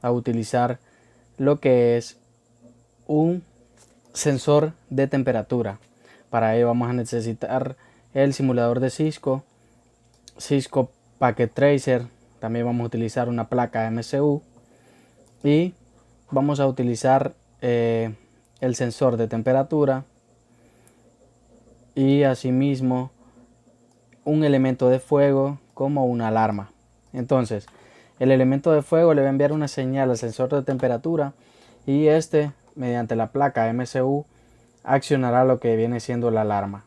a utilizar lo que es un sensor de temperatura. Para ello vamos a necesitar el simulador de Cisco Packet Tracer. También vamos a utilizar una placa MCU y vamos a utilizar el sensor de temperatura y asimismo un elemento de fuego como una alarma. Entonces el elemento de fuego le va a enviar una señal al sensor de temperatura y mediante la placa MCU accionará lo que viene siendo la alarma.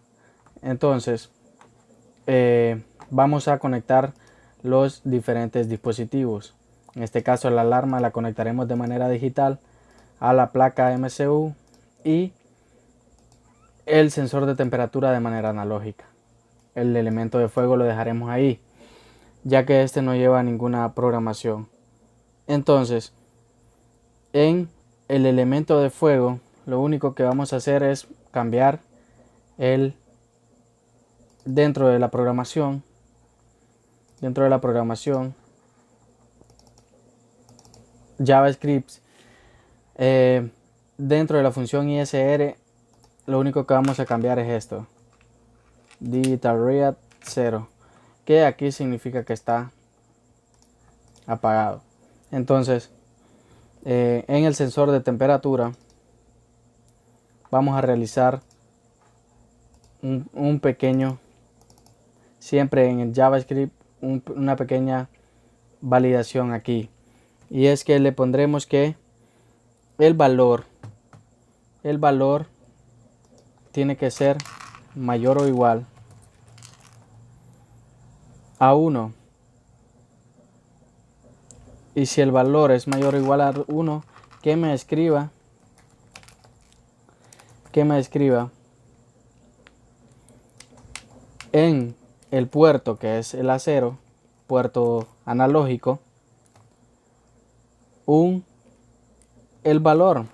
Entonces vamos a conectar los diferentes dispositivos. En este caso la alarma la conectaremos de manera digital a la placa MCU y el sensor de temperatura de manera analógica. El elemento de fuego lo dejaremos ahí, ya que este no lleva ninguna programación. Entonces, en el elemento de fuego, lo único que vamos a hacer es cambiar dentro de la programación, JavaScript, dentro de la función ISR, lo único que vamos a cambiar es esto, Digital Read 0, que aquí significa que está apagado. Entonces, en el sensor de temperatura vamos a realizar un pequeño, siempre en el JavaScript, una pequeña validación aquí, y es que le pondremos que el valor tiene que ser mayor o igual a 1, y si el valor es mayor o igual a 1, que me escriba en el puerto que es el A0, puerto analógico, el value.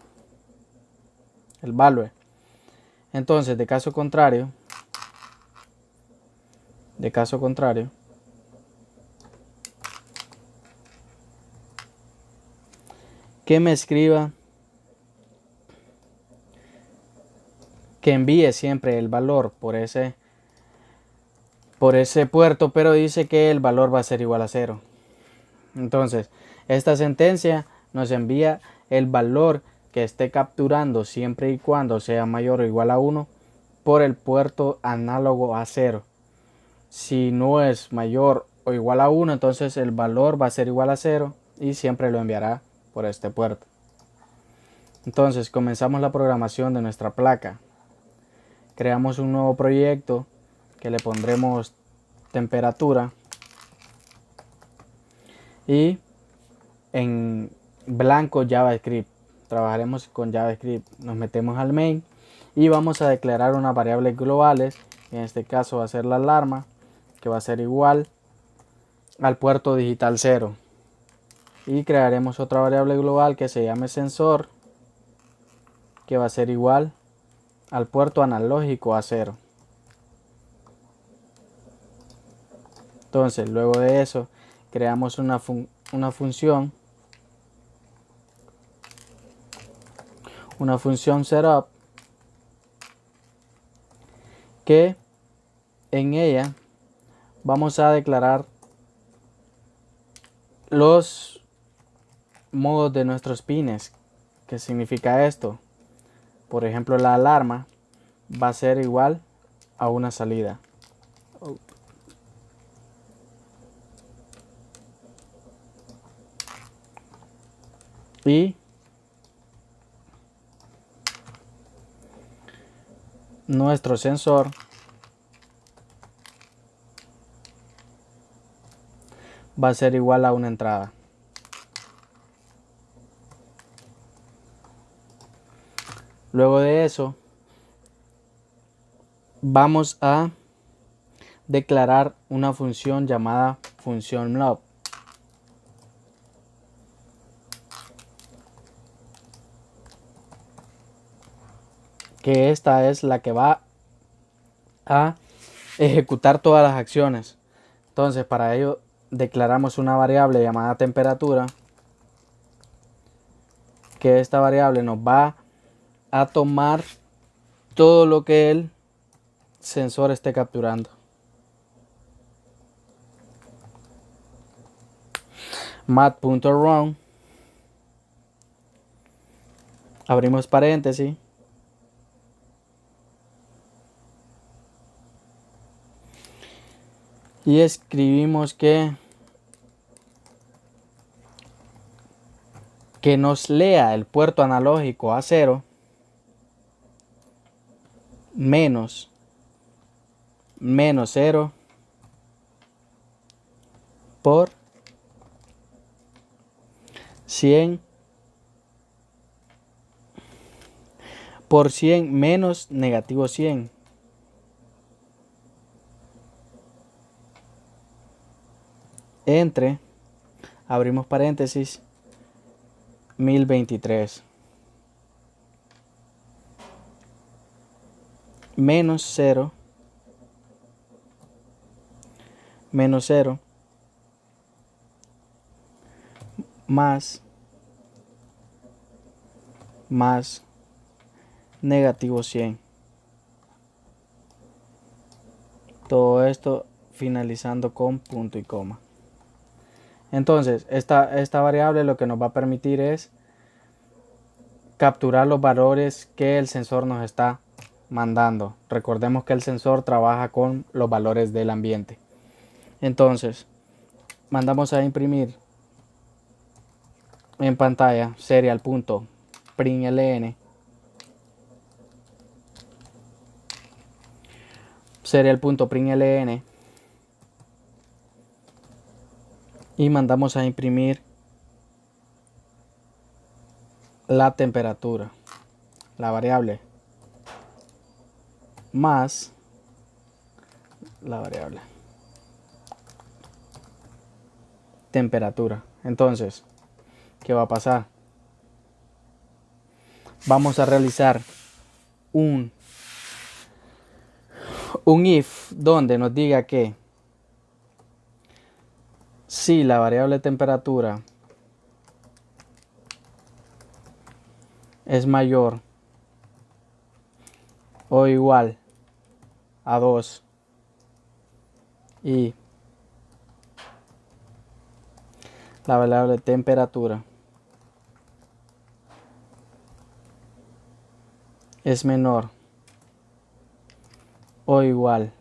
Entonces, de caso contrario, que me escriba, que envíe siempre el valor por ese puerto, pero dice que el valor va a ser igual a 0. Entonces, esta sentencia nos envía el valor que esté capturando siempre y cuando sea mayor o igual a 1 por el puerto análogo a 0. Si no es mayor o igual a 1, entonces el valor va a ser igual a 0 y siempre lo enviará por este puerto. Entonces comenzamos la programación de nuestra placa. Creamos un nuevo proyecto que le pondremos temperatura y en blanco JavaScript. Trabajaremos con JavaScript. Nos metemos al main y vamos a declarar unas variables globales. En este caso va a ser la alarma, que va a ser igual al puerto digital 0. Y crearemos otra variable global que se llame sensor, que va a ser igual al puerto analógico a 0. Entonces, luego de eso, creamos una función setup, que en ella vamos a declarar los modos de nuestros pines. ¿Qué significa esto? Por ejemplo, la alarma va a ser igual a una salida. Y nuestro sensor va a ser igual a una entrada. Luego de eso, vamos a declarar una función llamada función lob, que esta es la que va a ejecutar todas las acciones. Entonces, para ello declaramos una variable llamada temperatura, que esta variable nos va a tomar todo lo que el sensor esté capturando. Mat.run, abrimos paréntesis, y escribimos que nos lea el puerto analógico A0 menos 0 por 100 menos negativo 100. Entre, abrimos paréntesis, 1023 menos 0 más negativo 100. Todo esto finalizando con punto y coma. Entonces, esta variable lo que nos va a permitir es capturar los valores que el sensor nos está mandando. Recordemos que el sensor trabaja con los valores del ambiente. Entonces, mandamos a imprimir en pantalla serial.println y mandamos a imprimir la temperatura, la variable, más la variable temperatura. Entonces, ¿qué va a pasar? Vamos a realizar un if donde nos diga que si la variable temperatura es mayor o igual a 2 y la variable temperatura es menor o igual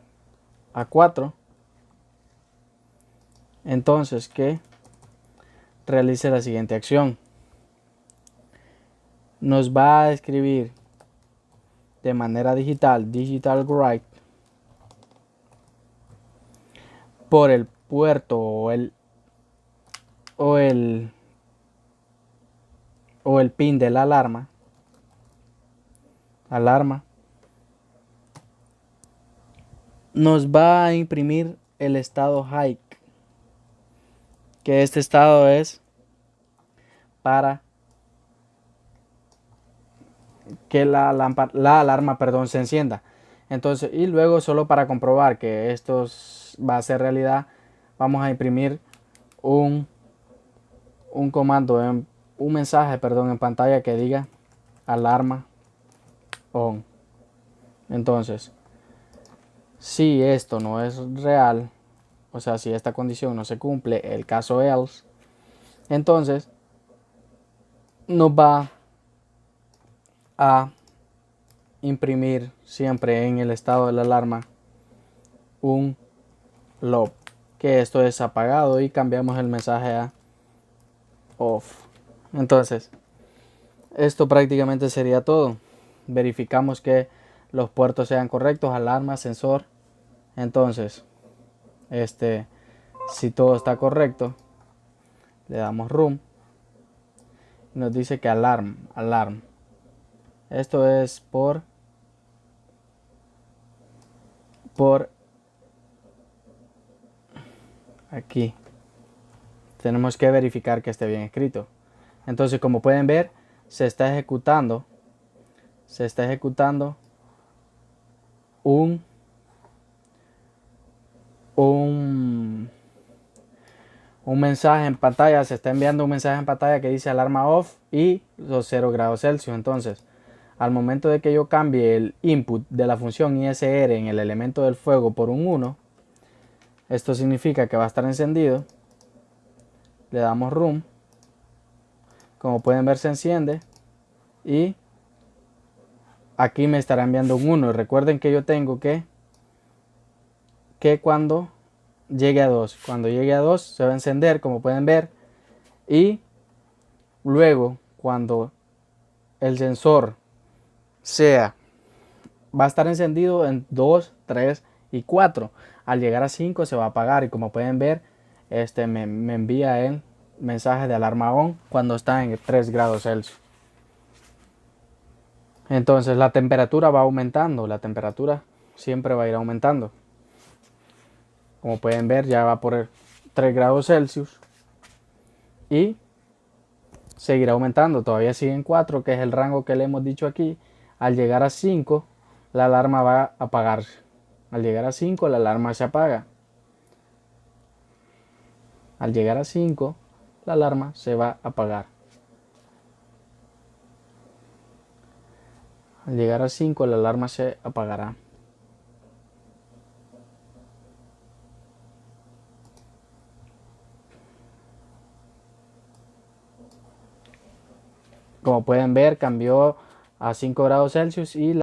a 4, entonces que realice la siguiente acción. Nos va a escribir de manera digital write, por el puerto o el pin de la alarma, nos va a imprimir el estado high, que este estado es para que la alarma se encienda. Entonces, y luego, solo para comprobar que esto va a ser realidad, vamos a imprimir un comando, un mensaje en pantalla que diga alarma on. Entonces, si esto no es real, o sea, si esta condición no se cumple, el caso else, entonces nos va a imprimir siempre en el estado de la alarma un low, que esto es apagado, y cambiamos el mensaje a off. Entonces, esto prácticamente sería todo. Verificamos que los puertos sean correctos, alarma, sensor. Entonces, si todo está correcto, le damos room. Nos dice que alarm. Esto es por aquí. Tenemos que verificar que esté bien escrito. Entonces, como pueden ver, se está ejecutando un, un, un mensaje en pantalla, se está enviando un mensaje en pantalla que dice alarma off y los 0 grados Celsius. Entonces, al momento de que yo cambie el input de la función ISR en el elemento del fuego por un 1, esto significa que va a estar encendido. Le damos room. Como pueden ver, se enciende y aquí me estará enviando un 1. Recuerden que yo tengo que cuando llegue a 2, cuando llegue a 2 se va a encender, como pueden ver, y luego cuando el sensor va a estar encendido en 2, 3 y 4. Al llegar a 5 se va a apagar y como pueden ver, me envía el mensaje de alarma on cuando está en 3 grados Celsius. Entonces la temperatura va aumentando, la temperatura siempre va a ir aumentando. Como pueden ver, ya va por 3 grados Celsius y seguirá aumentando. Todavía sigue en 4, que es el rango que le hemos dicho aquí. Al llegar a 5, la alarma va a apagarse. Al llegar a 5, la alarma se apaga. Al llegar a 5, la alarma se va a apagar. Al llegar a 5, la alarma se apagará. Como pueden ver, cambió a 5 grados Celsius y